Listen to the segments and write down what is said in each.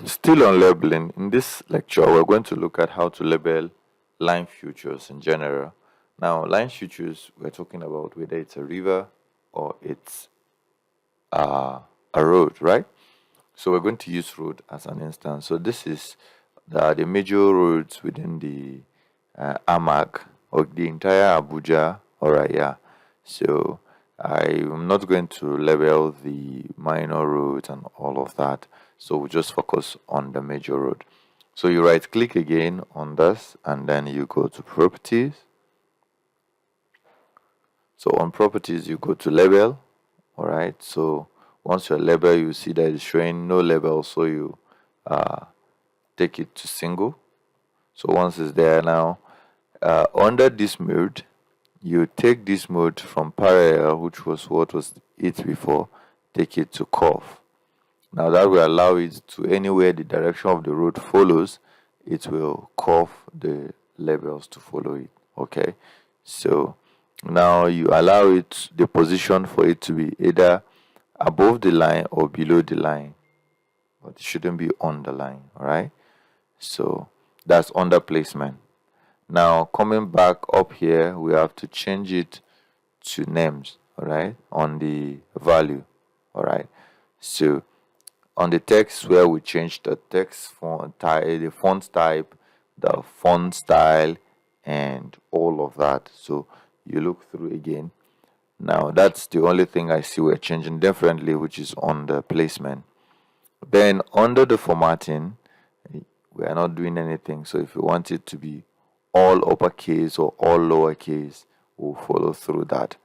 Still on labeling, in this lecture we're going to look at how to label line features in general. Now, line features, we're talking about whether it's a river or it's a road, right? So we're going to use road as an instance. So this is the major roads within the AMAG or the entire Abuja. Alright, yeah. So I am not going to label the minor roads and all of that. So we'll just focus on the major road. So you right click again on this and then you go to properties. So on properties you go to label. Alright, so once your label, you see that it's showing no label, so you take it to single. So once it's there now, under this mode, you take this mode from parallel, which was what was it before, take it to curve. Now that will allow it to anywhere the direction of the road follows, it will curve the labels to follow it. Okay, so now you allow it the position for it to be either above the line or below the line, but it shouldn't be on the line. All right, so that's under placement. Now coming back up here, we have to change it to names. All right, on the value. All right, so on the text where we change the text font type, the font type, the font style, and all of that. So you look through again. Now that's the only thing I see we're changing differently, which is on the placement. Then under the formatting, we are not doing anything. So if you want it to be all uppercase or all lowercase, we'll follow through that.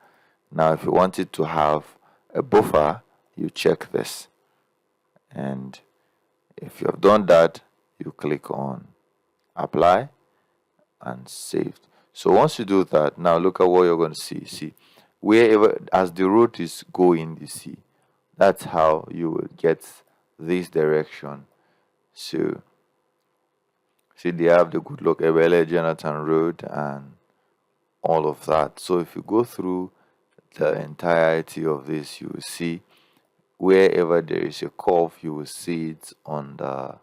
Now if you want it to have a buffer, you check this. And if you have done that, you click on apply and save. So once you do that, now look at what you're going to see. See, wherever as the road is going, you see, that's how you will get this direction. So see, they have the Good Luck Ebele Jonathan Road and all of that. So if you go through the entirety of this, you will see wherever there is a curve, you will see it on the,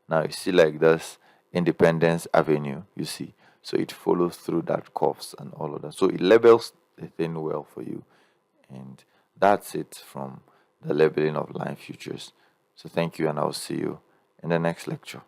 now you see like this, Independence Avenue, you see. So it follows through that curves and all of that. So it labels the thing well for you. And that's it from the labeling of line features. So thank you, and I'll see you in the next lecture.